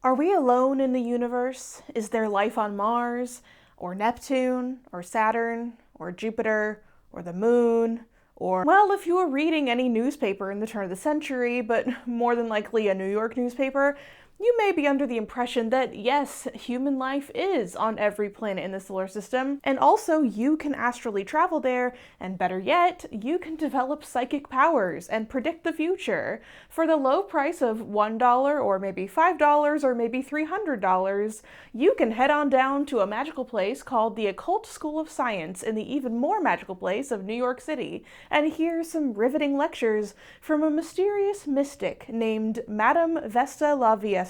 Are we alone in the universe? Is there life on Mars, or Neptune, or Saturn, or Jupiter, or the moon? Or, well, if you were reading any newspaper in the turn of the century, but more than likely a New York newspaper, you may be under the impression that yes, human life is on every planet in the solar system, and also you can astrally travel there, and better yet, you can develop psychic powers and predict the future. For the low price of $1 or maybe $5 or maybe $300, you can head on down to a magical place called the Occult School of Science in the even more magical place of New York City, and hear some riveting lectures from a mysterious mystic named Madam Vesta La Viesta.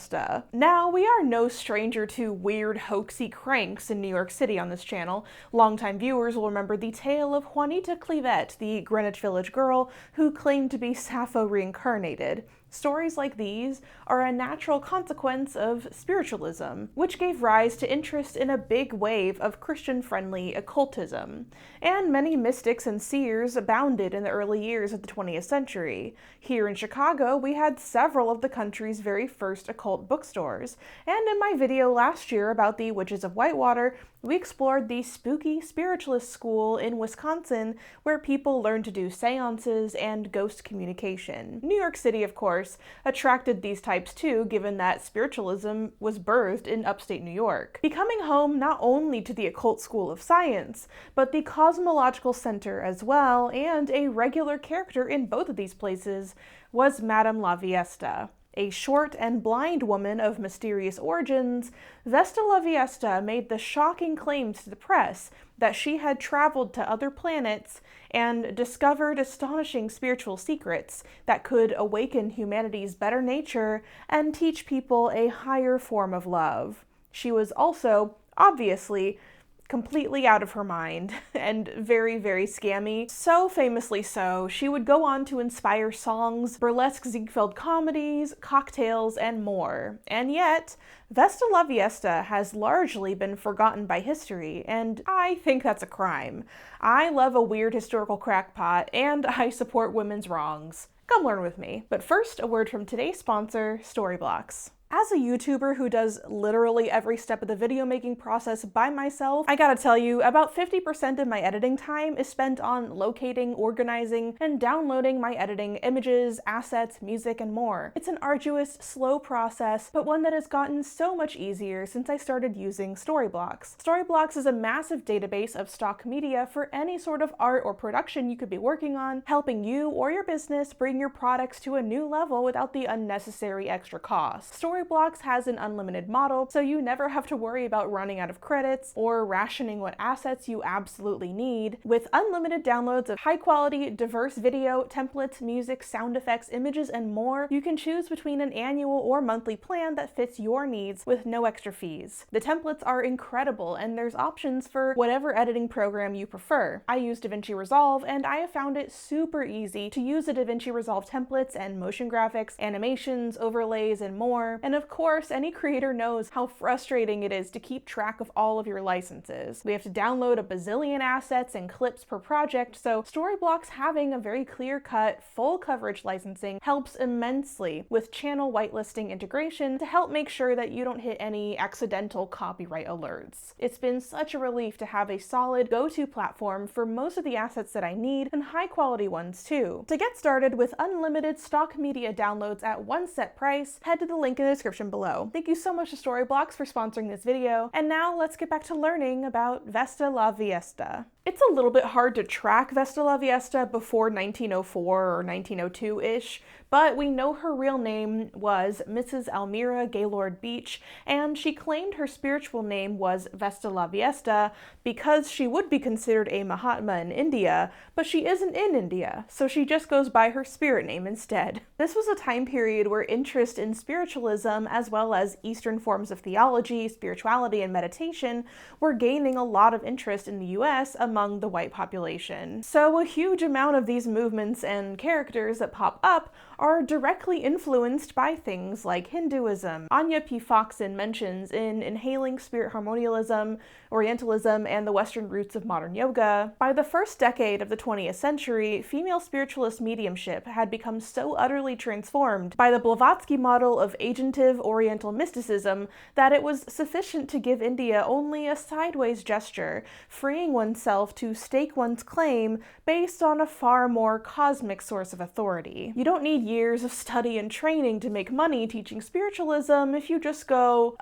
Now, we are no stranger to weird hoaxy cranks in New York City on this channel. Longtime viewers will remember the tale of Juanita Clivet, the Greenwich Village girl who claimed to be Sappho reincarnated. Stories like these are a natural consequence of spiritualism, which gave rise to interest in a big wave of Christian-friendly occultism. And many mystics and seers abounded in the early years of the 20th century. Here in Chicago, we had several of the country's very first occult bookstores. And in my video last year about the Witches of Whitewater, we explored the spooky spiritualist school in Wisconsin, where people learned to do seances and ghost communication. New York City, of course, attracted these types too, given that spiritualism was birthed in upstate New York, becoming home not only to the Occult School of Science, but the Cosmological Center as well, and a regular character in both of these places was Madam La Viesta. A short and blind woman of mysterious origins, Vesta La Viesta made the shocking claims to the press that she had traveled to other planets and discovered astonishing spiritual secrets that could awaken humanity's better nature and teach people a higher form of love. She was also, obviously, completely out of her mind and very, very scammy. So famously so, she would go on to inspire songs, burlesque Ziegfeld comedies, cocktails, and more. And yet, Vesta La Viesta has largely been forgotten by history, and I think that's a crime. I love a weird historical crackpot, and I support women's wrongs. Come learn with me. But first, a word from today's sponsor, Storyblocks. As a YouTuber who does literally every step of the video making process by myself, I gotta tell you, about 50% of my editing time is spent on locating, organizing, and downloading my editing images, assets, music, and more. It's an arduous, slow process, but one that has gotten so much easier since I started using Storyblocks. Storyblocks is a massive database of stock media for any sort of art or production you could be working on, helping you or your business bring your products to a new level without the unnecessary extra cost. Storyblocks has an unlimited model, so you never have to worry about running out of credits or rationing what assets you absolutely need. With unlimited downloads of high-quality, diverse video, templates, music, sound effects, images, and more, you can choose between an annual or monthly plan that fits your needs with no extra fees. The templates are incredible, and there's options for whatever editing program you prefer. I use DaVinci Resolve, and I have found it super easy to use the DaVinci Resolve templates and motion graphics, animations, overlays, and more. And of course, any creator knows how frustrating it is to keep track of all of your licenses. We have to download a bazillion assets and clips per project, so Storyblocks having a very clear-cut, full coverage licensing helps immensely with channel whitelisting integration to help make sure that you don't hit any accidental copyright alerts. It's been such a relief to have a solid go-to platform for most of the assets that I need, and high-quality ones too. To get started with unlimited stock media downloads at one set price, head to the link in the description below. Thank you so much to Storyblocks for sponsoring this video, and now let's get back to learning about Vesta La Viesta. It's a little bit hard to track Vesta La Viesta before 1904 or 1902-ish, but we know her real name was Mrs. Elmira Gaylord Beach, and she claimed her spiritual name was Vesta La Viesta because she would be considered a Mahatma in India, but she isn't in India, so she just goes by her spirit name instead. This was a time period where interest in spiritualism, as well as Eastern forms of theology, spirituality, and meditation, were gaining a lot of interest in the US among among the white population. So a huge amount of these movements and characters that pop up are directly influenced by things like Hinduism. Anya P. Foxen mentions in Inhaling Spirit Harmonialism, Orientalism, and the Western Roots of Modern Yoga, by the first decade of the 20th century, female spiritualist mediumship had become so utterly transformed by the Blavatsky model of agentive Oriental mysticism that it was sufficient to give India only a sideways gesture, freeing oneself to stake one's claim based on a far more cosmic source of authority. You don't need years of study and training to make money teaching spiritualism if you just go,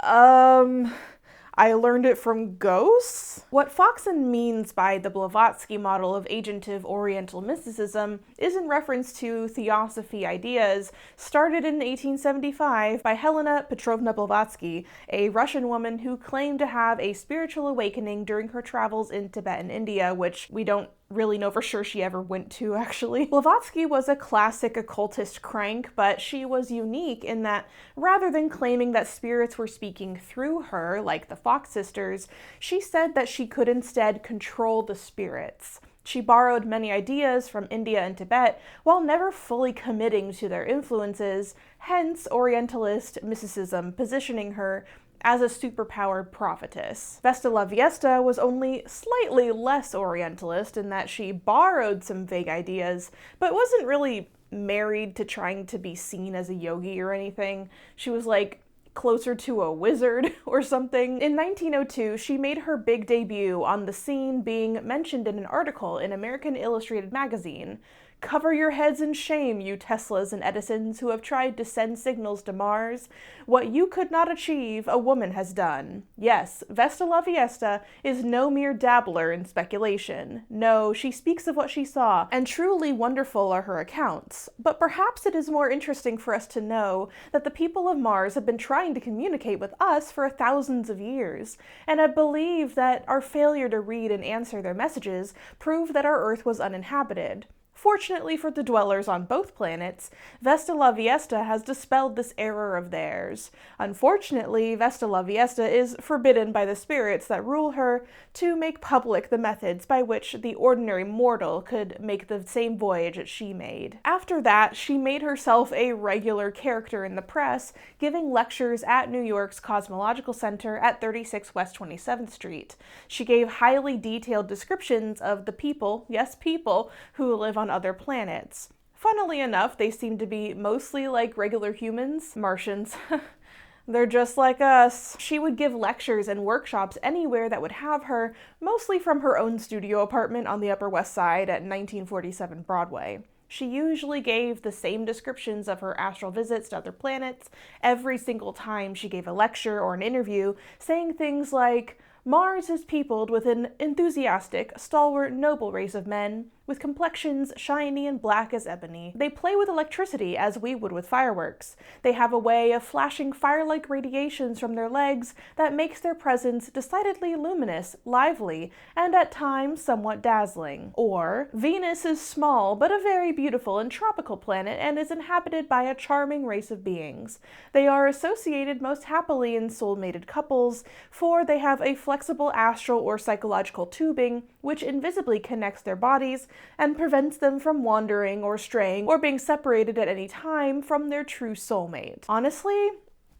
I learned it from ghosts? What Foxen means by the Blavatsky model of agentive Oriental mysticism is in reference to theosophy ideas started in 1875 by Helena Petrovna Blavatsky, a Russian woman who claimed to have a spiritual awakening during her travels in Tibet and India, which we don't really know for sure she ever went to, actually. Blavatsky was a classic occultist crank, but she was unique in that rather than claiming that spirits were speaking through her, like the Fox sisters, she said that she could instead control the spirits. She borrowed many ideas from India and Tibet while never fully committing to their influences, hence Orientalist mysticism positioning her as a superpowered prophetess. Vesta La Viesta was only slightly less Orientalist in that she borrowed some vague ideas, but wasn't really married to trying to be seen as a yogi or anything. She was like closer to a wizard or something. In 1902, she made her big debut on the scene being mentioned in an article in American Illustrated magazine. Cover your heads in shame, you Teslas and Edisons who have tried to send signals to Mars. What you could not achieve, a woman has done. Yes, Vesta La Viesta is no mere dabbler in speculation. No, she speaks of what she saw, and truly wonderful are her accounts. But perhaps it is more interesting for us to know that the people of Mars have been trying to communicate with us for thousands of years, and I believe that our failure to read and answer their messages proved that our Earth was uninhabited. Fortunately for the dwellers on both planets, Vesta La Viesta has dispelled this error of theirs. Unfortunately, Vesta La Viesta is forbidden by the spirits that rule her to make public the methods by which the ordinary mortal could make the same voyage that she made. After that, she made herself a regular character in the press, giving lectures at New York's Cosmological Center at 36 West 27th Street. She gave highly detailed descriptions of the people, yes people, who live on other planets. Funnily enough, they seem to be mostly like regular humans, Martians. They're just like us. She would give lectures and workshops anywhere that would have her, mostly from her own studio apartment on the Upper West Side at 1947 Broadway. She usually gave the same descriptions of her astral visits to other planets every single time she gave a lecture or an interview, saying things like, Mars is peopled with an enthusiastic, stalwart, noble race of men, with complexions shiny and black as ebony. They play with electricity as we would with fireworks. They have a way of flashing fire-like radiations from their legs that makes their presence decidedly luminous, lively, and at times somewhat dazzling. Or, Venus is small but a very beautiful and tropical planet and is inhabited by a charming race of beings. They are associated most happily in soul-mated couples, for they have a flexible astral or psychological tubing which invisibly connects their bodies and prevents them from wandering or straying or being separated at any time from their true soulmate. Honestly,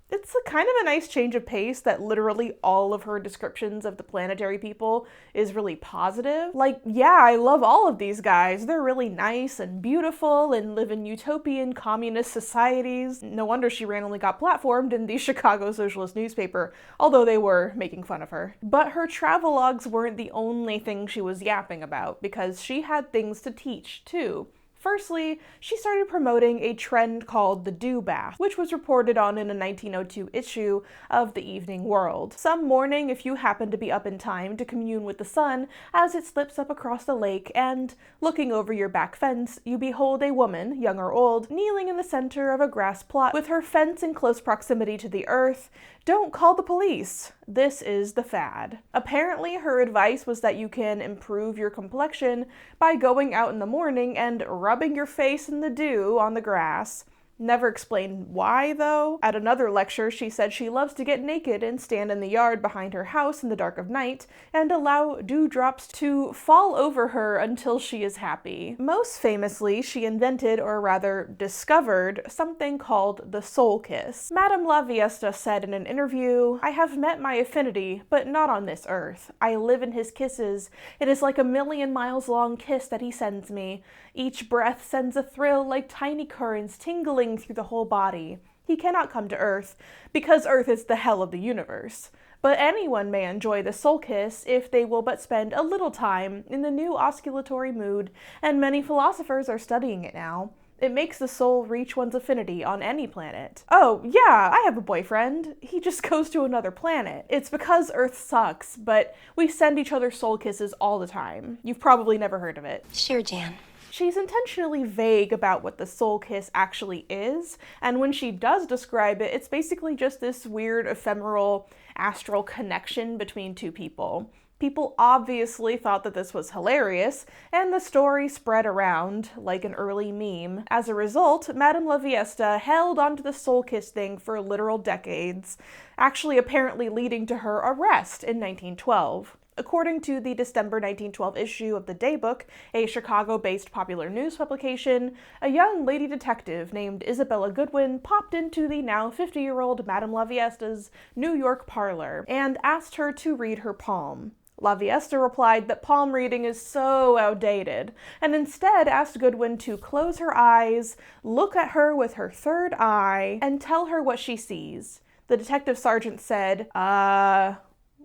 it's a kind of a nice change of pace that literally all of her descriptions of the planetary people is really positive. Like, yeah, I love all of these guys. They're really nice and beautiful and live in utopian communist societies. No wonder she randomly got platformed in the Chicago Socialist newspaper, although they were making fun of her. But her travelogues weren't the only thing she was yapping about, because she had things to teach, too. Firstly, she started promoting a trend called the dew bath, which was reported on in a 1902 issue of the Evening World. Some morning, if you happen to be up in time to commune with the sun as it slips up across the lake, and, looking over your back fence, you behold a woman, young or old, kneeling in the center of a grass plot with her fence in close proximity to the earth, don't call the police. This is the fad. Apparently, her advice was that you can improve your complexion by going out in the morning and rubbing your face in the dew on the grass. Never explained why, though. At another lecture, she said she loves to get naked and stand in the yard behind her house in the dark of night and allow dewdrops to fall over her until she is happy. Most famously, she invented, or rather discovered, something called the soul kiss. Madam La Viesta said in an interview, "I have met my affinity, but not on this earth. I live in his kisses. It is like a million miles long kiss that he sends me. Each breath sends a thrill like tiny currents tingling through the whole body. He cannot come to Earth, because Earth is the hell of the universe. But anyone may enjoy the soul kiss if they will but spend a little time in the new osculatory mood, and many philosophers are studying it now. It makes the soul reach one's affinity on any planet." Oh, yeah, I have a boyfriend. He just goes to another planet. It's because Earth sucks, but we send each other soul kisses all the time. You've probably never heard of it. Sure, Jan. She's intentionally vague about what the soul kiss actually is, and when she does describe it, it's basically just this weird, ephemeral, astral connection between two people. People obviously thought that this was hilarious, and the story spread around like an early meme. As a result, Madam La Viesta held onto the soul kiss thing for literal decades, actually apparently leading to her arrest in 1912. According to the December 1912 issue of the Daybook, a Chicago-based popular news publication, a young lady detective named Isabella Goodwin popped into the now 50-year-old Madame La Viesta's New York parlor and asked her to read her palm. La Viesta replied that palm reading is so outdated, and instead asked Goodwin to close her eyes, look at her with her third eye, and tell her what she sees. The detective sergeant said,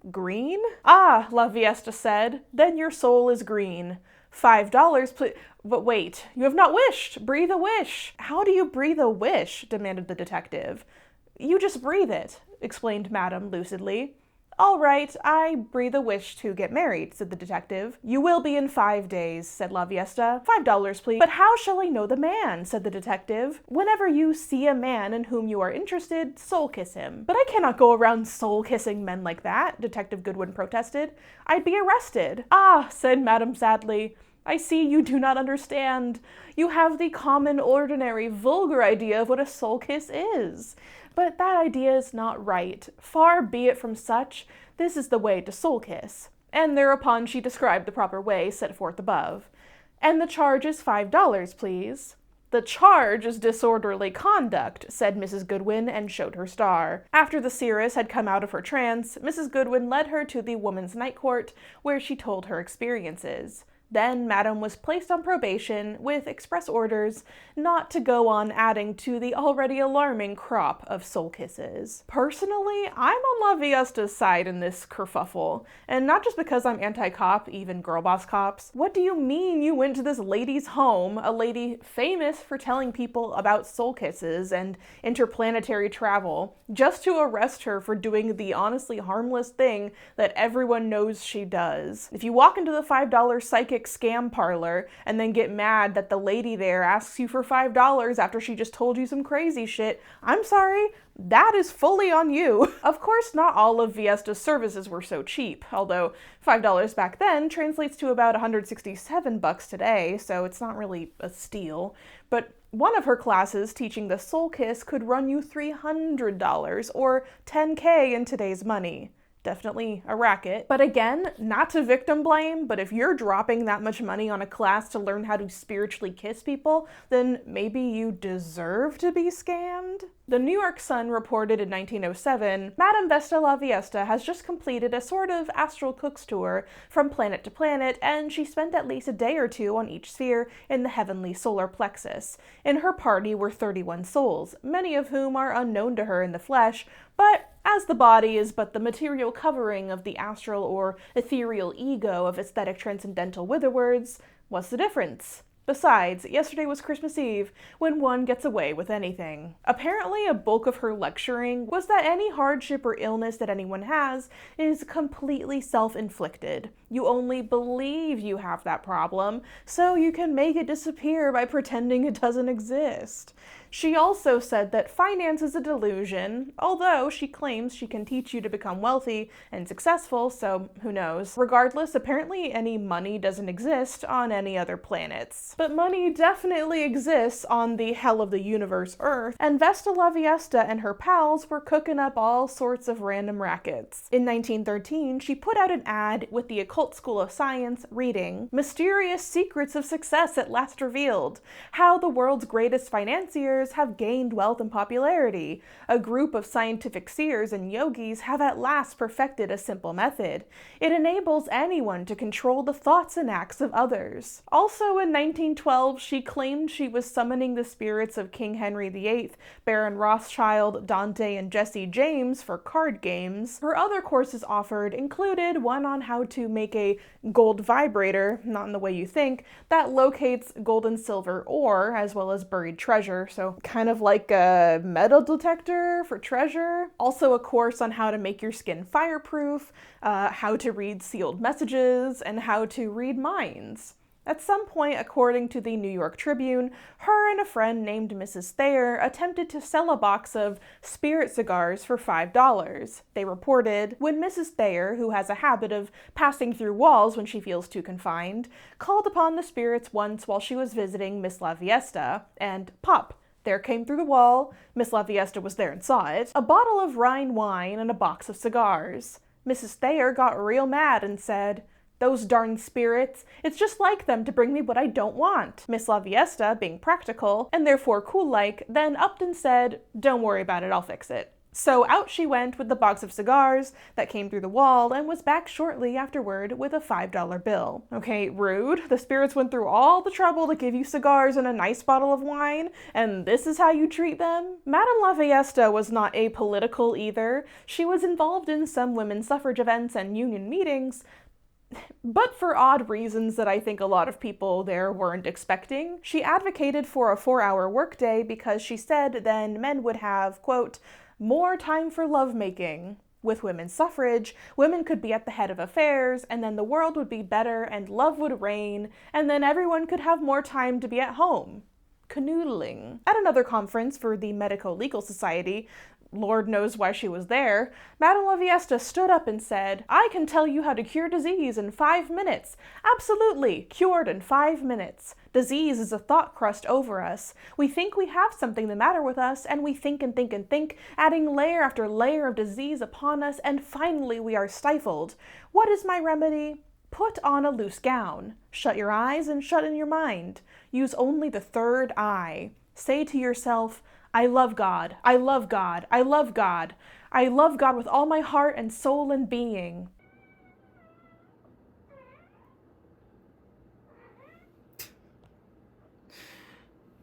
green? "Ah," La Viesta said, "then your soul is green. $5, please." "But wait, you have not wished. Breathe a wish." "How do you breathe a wish?" demanded the detective. "You just breathe it," explained Madame lucidly. "All right, I breathe a wish to get married," said the detective. "You will be in 5 days," said La Viesta. $5, please." "But how shall I know the man?" said the detective. "Whenever you see a man in whom you are interested, soul kiss him." "But I cannot go around soul kissing men like that," Detective Goodwin protested. "I'd be arrested." "Ah," said Madame sadly, "I see you do not understand. You have the common, ordinary, vulgar idea of what a soul kiss is. But that idea is not right. Far be it from such. This is the way to soul kiss." And thereupon she described the proper way set forth above. "And the charge is $5, please." "The charge is disorderly conduct," said Mrs. Goodwin, and showed her star. After the seeress had come out of her trance, Mrs. Goodwin led her to the Woman's Night Court, where she told her experiences. Then Madame was placed on probation with express orders not to go on adding to the already alarming crop of soul kisses. Personally, I'm on La Viesta's side in this kerfuffle, and not just because I'm anti-cop, even girl boss cops. What do you mean you went to this lady's home, a lady famous for telling people about soul kisses and interplanetary travel, just to arrest her for doing the honestly harmless thing that everyone knows she does? If you walk into the $5 psychic scam parlor and then get mad that the lady there asks you for $5 after she just told you some crazy shit, I'm sorry, that is fully on you. Of course, not all of Viesta's services were so cheap, although $5 back then translates to about $167 today, so it's not really a steal. But one of her classes teaching the soul kiss could run you $300 or $10K in today's money. Definitely a racket. But again, not to victim blame, but if you're dropping that much money on a class to learn how to spiritually kiss people, then maybe you deserve to be scammed? The New York Sun reported in 1907, Madam Vesta La Viesta has just completed a sort of astral cook's tour from planet to planet, and she spent at least a day or two on each sphere in the heavenly solar plexus. In her party were 31 souls, many of whom are unknown to her in the flesh, but as the body is but the material covering of the astral or ethereal ego of aesthetic transcendental witherwords, what's the difference? Besides, yesterday was Christmas Eve, when one gets away with anything. Apparently, a bulk of her lecturing was that any hardship or illness that anyone has is completely self-inflicted. You only believe you have that problem, so you can make it disappear by pretending it doesn't exist. She also said that finance is a delusion, although she claims she can teach you to become wealthy and successful, so who knows. Regardless, apparently any money doesn't exist on any other planets. But money definitely exists on the hell of the universe Earth, and Vesta La Viesta and her pals were cooking up all sorts of random rackets. In 1913, she put out an ad with the Occult School of Science reading, "Mysterious secrets of success at last revealed. How the world's greatest financiers have gained wealth and popularity. A group of scientific seers and yogis have at last perfected a simple method. It enables anyone to control the thoughts and acts of others." Also in 1912, she claimed she was summoning the spirits of King Henry VIII, Baron Rothschild, Dante, and Jesse James for card games. Her other courses offered included one on how to make a gold vibrator, not in the way you think, that locates gold and silver ore, as well as buried treasure, so kind of like a metal detector for treasure. Also a course on how to make your skin fireproof, how to read sealed messages, and how to read minds. At some point, according to the New York Tribune, her and a friend named Mrs. Thayer attempted to sell a box of spirit cigars for $5. They reported, when Mrs. Thayer, who has a habit of passing through walls when she feels too confined, called upon the spirits once while she was visiting Miss La Viesta, and pop! There came through the wall, Miss La Viesta was there and saw it, a bottle of Rhine wine and a box of cigars. Mrs. Thayer got real mad and said, "Those darn spirits, it's just like them to bring me what I don't want." Miss La Viesta, being practical, and therefore cool-like, then upped and said, "Don't worry about it, I'll fix it." So out she went with the box of cigars that came through the wall and was back shortly afterward with a $5 bill. Okay, rude. The spirits went through all the trouble to give you cigars and a nice bottle of wine, and this is how you treat them? Madam La Viesta was not apolitical either. She was involved in some women's suffrage events and union meetings, but for odd reasons that I think a lot of people there weren't expecting. She advocated for a 4-hour workday because she said then men would have, quote, "more time for lovemaking." With women's suffrage, women could be at the head of affairs, and then the world would be better and love would reign, and then everyone could have more time to be at home. Canoodling. At another conference for the Medico-Legal Society, Lord knows why she was there, Madam La Viesta stood up and said, "I can tell you how to cure disease in 5 minutes. Absolutely, cured in 5 minutes. Disease is a thought crust over us. We think we have something the matter with us, and we think and think and think, adding layer after layer of disease upon us, and finally we are stifled. What is my remedy? Put on a loose gown. Shut your eyes and shut in your mind. Use only the third eye. Say to yourself, I love God, I love God, I love God. I love God with all my heart and soul and being."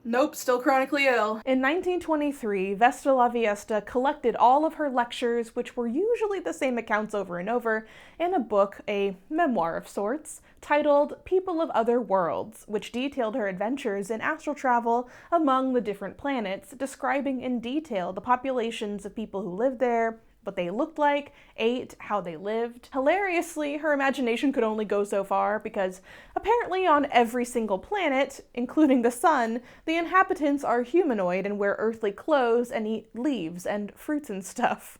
Nope, still chronically ill. In 1923, Vesta La Viesta collected all of her lectures, which were usually the same accounts over and over, in a book, a memoir of sorts, titled People of Other Worlds, which detailed her adventures in astral travel among the different planets, describing in detail the populations of people who lived there, what they looked like, ate, how they lived. Hilariously, her imagination could only go so far because apparently on every single planet, including the sun, the inhabitants are humanoid and wear earthly clothes and eat leaves and fruits and stuff.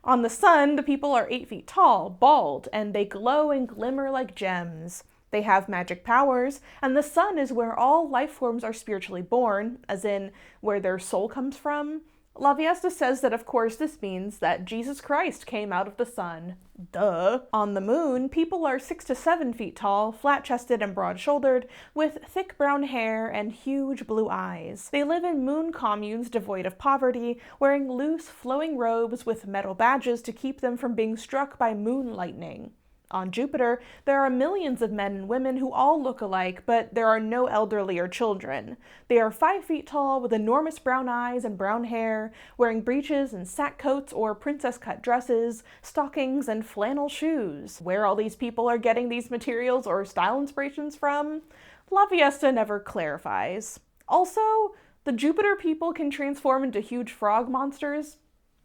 On the sun, the people are 8 feet tall, bald, and they glow and glimmer like gems. They have magic powers, and the sun is where all life forms are spiritually born, as in where their soul comes from. La Viesta says that of course this means that Jesus Christ came out of the sun. Duh. On the moon, people are 6 to 7 feet tall, flat-chested and broad-shouldered, with thick brown hair and huge blue eyes. They live in moon communes devoid of poverty, wearing loose, flowing robes with metal badges to keep them from being struck by moon lightning. On Jupiter, there are millions of men and women who all look alike, but there are no elderly or children. They are 5 feet tall with enormous brown eyes and brown hair, wearing breeches and sack coats or princess-cut dresses, stockings, and flannel shoes. Where all these people are getting these materials or style inspirations from, La Viesta never clarifies. Also, the Jupiter people can transform into huge frog monsters.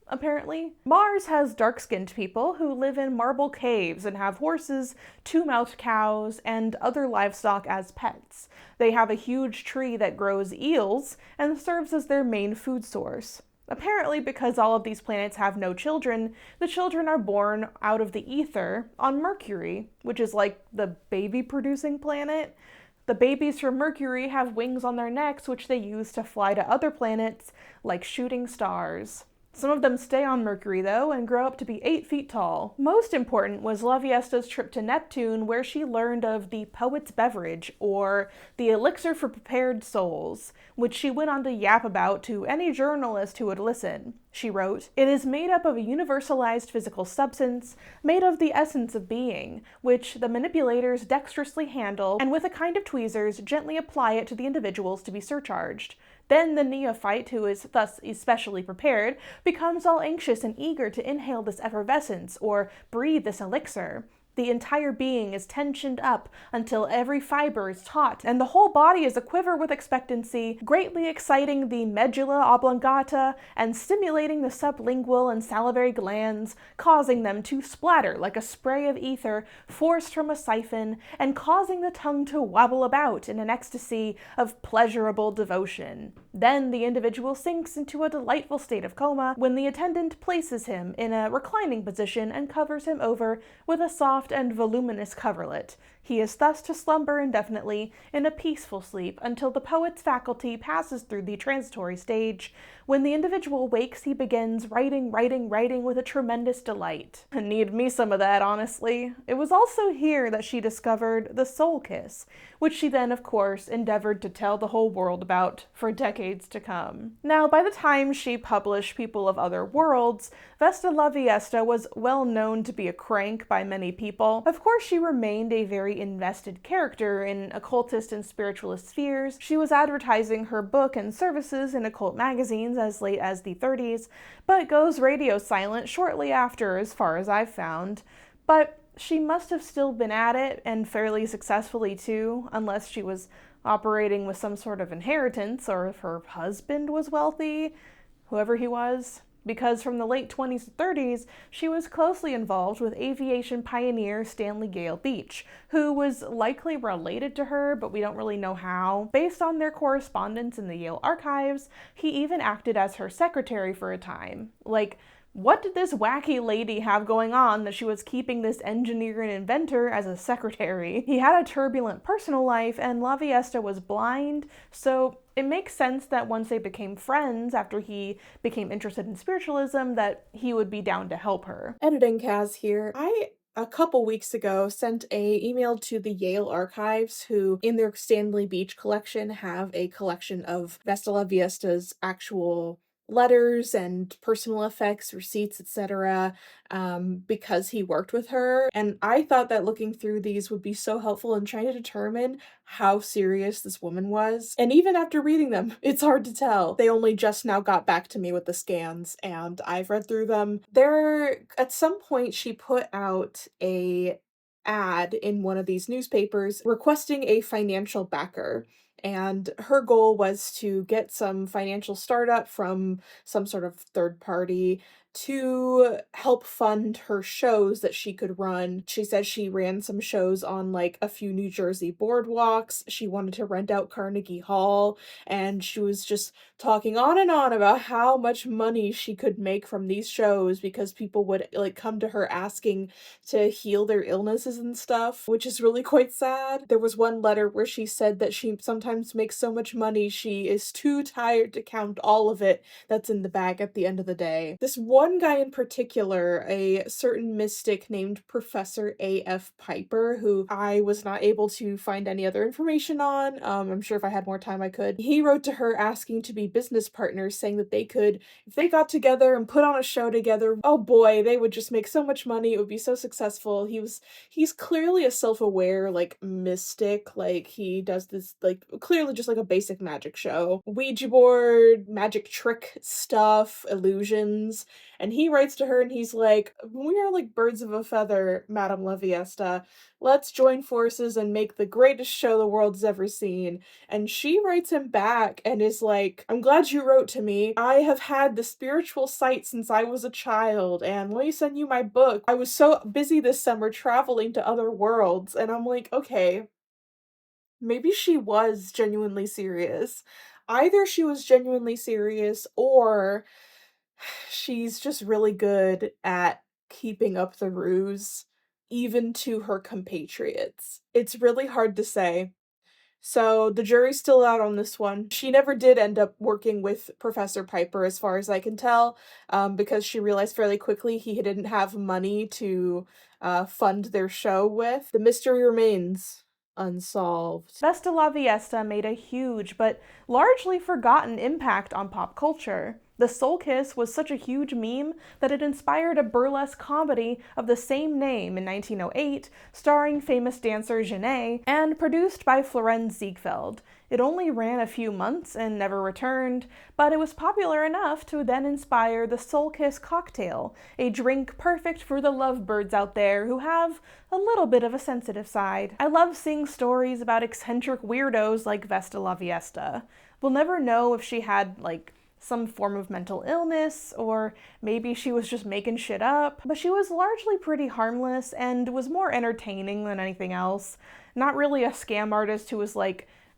apparently. Mars has dark-skinned people who live in marble caves and have horses, two-mouthed cows, and other livestock as pets. They have a huge tree that grows eels and serves as their main food source. Apparently, because all of these planets have no children, the children are born out of the ether on Mercury, which is like the baby-producing planet. The babies from Mercury have wings on their necks, which they use to fly to other planets, like shooting stars. Some of them stay on Mercury, though, and grow up to be 8 feet tall. Most important was La Viesta's trip to Neptune, where she learned of the poet's beverage, or the elixir for prepared souls, which she went on to yap about to any journalist who would listen. She wrote, "It is made up of a universalized physical substance, made of the essence of being, which the manipulators dexterously handle, and with a kind of tweezers gently apply it to the individuals to be surcharged. Then the neophyte, who is thus especially prepared, becomes all anxious and eager to inhale this effervescence or breathe this elixir. The entire being is tensioned up until every fiber is taut, and the whole body is aquiver with expectancy, greatly exciting the medulla oblongata and stimulating the sublingual and salivary glands, causing them to splatter like a spray of ether forced from a siphon, and causing the tongue to wobble about in an ecstasy of pleasurable devotion. Then the individual sinks into a delightful state of coma, when the attendant places him in a reclining position and covers him over with a soft and voluminous coverlet. He is thus to slumber indefinitely in a peaceful sleep until the poet's faculty passes through the transitory stage. When the individual wakes, he begins writing with a tremendous delight." Need me some of that, honestly. It was also here that she discovered the soul kiss, which she then, of course, endeavored to tell the whole world about for decades to come. Now, by the time she published People of Other Worlds, Vesta La Viesta was well known to be a crank by many people. Of course, she remained a very invested character in occultist and spiritualist spheres. She was advertising her book and services in occult magazines as late as the 30s, but goes radio silent shortly after, as far as I've found. But she must have still been at it, and fairly successfully too, unless she was operating with some sort of inheritance, or if her husband was wealthy, whoever he was. Because from the late 20s to 30s, she was closely involved with aviation pioneer Stanley Gale Beach, who was likely related to her, but we don't really know how. Based on their correspondence in the Yale archives, he even acted as her secretary for a time. Like, what did this wacky lady have going on that she was keeping this engineer and inventor as a secretary? He had a turbulent personal life, and La Viesta was blind, so it makes sense that once they became friends after he became interested in spiritualism, that he would be down to help her. Editing Kaz here. A couple weeks ago, sent a email to the Yale Archives, who in their Stanley Beach collection have a collection of Vesta La Viesta's actual letters and personal effects, receipts, etc., because he worked with her. And I thought that looking through these would be so helpful in trying to determine how serious this woman was. And even after reading them, it's hard to tell. They only just now got back to me with the scans, and I've read through them. At some point, she put out a ad in one of these newspapers requesting a financial backer. And her goal was to get some financial startup from some sort of third party to help fund her shows that she could run. She said she ran some shows on like a few New Jersey boardwalks. She wanted to rent out Carnegie Hall, and she was just talking on and on about how much money she could make from these shows because people would like come to her asking to heal their illnesses and stuff, which is really quite sad. There was one letter where she said that she sometimes makes so much money she is too tired to count all of it that's in the bag at the end of the day. This one guy in particular, a certain mystic named Professor A.F. Piper, who I was not able to find any other information on. I'm sure if I had more time I could. He wrote to her asking to be business partners, saying that they could, if they got together and put on a show together, oh boy, they would just make so much money, it would be so successful. He's clearly a self-aware, like, mystic, like, he does this, like, clearly just like a basic magic show. Ouija board, magic trick stuff, illusions, And he writes to her and he's like, "We are like birds of a feather, Madam La Viesta. Let's join forces and make the greatest show the world has ever seen." And she writes him back and is like, "I'm glad you wrote to me. I have had the spiritual sight since I was a child, and let me send you my book. I was so busy this summer traveling to other worlds." And I'm like, okay, maybe she was genuinely serious. Either she was genuinely serious or she's just really good at keeping up the ruse, even to her compatriots. It's really hard to say. So the jury's still out on this one. She never did end up working with Professor Piper, as far as I can tell, because she realized fairly quickly he didn't have money to fund their show with. The mystery remains unsolved. Vesta La Viesta made a huge but largely forgotten impact on pop culture. The Soul Kiss was such a huge meme that it inspired a burlesque comedy of the same name in 1908, starring famous dancer Genet, and produced by Florenz Ziegfeld. It only ran a few months and never returned, but it was popular enough to then inspire the Soul Kiss cocktail, a drink perfect for the lovebirds out there who have a little bit of a sensitive side. I love seeing stories about eccentric weirdos like Vesta La Viesta. We'll never know if she had, some form of mental illness, or maybe she was just making shit up, but she was largely pretty harmless and was more entertaining than anything else. Not really a scam artist who was,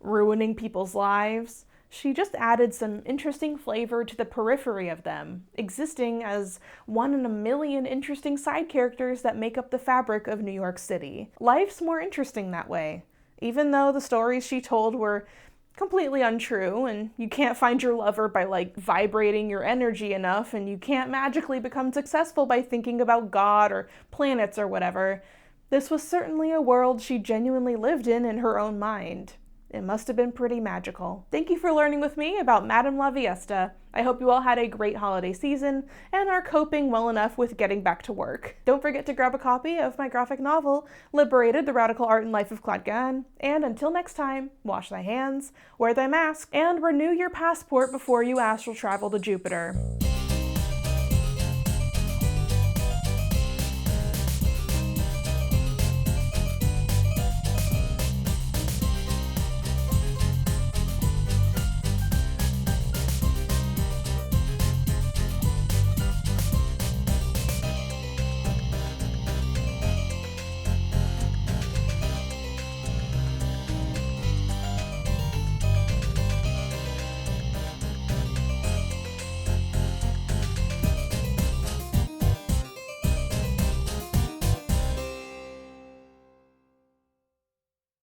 ruining people's lives. She just added some interesting flavor to the periphery of them, existing as one in a million interesting side characters that make up the fabric of New York City. Life's more interesting that way, even though the stories she told were completely untrue, and you can't find your lover by vibrating your energy enough, and you can't magically become successful by thinking about God or planets or whatever. This was certainly a world she genuinely lived in her own mind. It must have been pretty magical. Thank you for learning with me about Madam La Viesta. I hope you all had a great holiday season and are coping well enough with getting back to work. Don't forget to grab a copy of my graphic novel, Liberated: The Radical Art and Life of Claude Gann. And until next time, wash thy hands, wear thy mask, and renew your passport before you astral travel to Jupiter.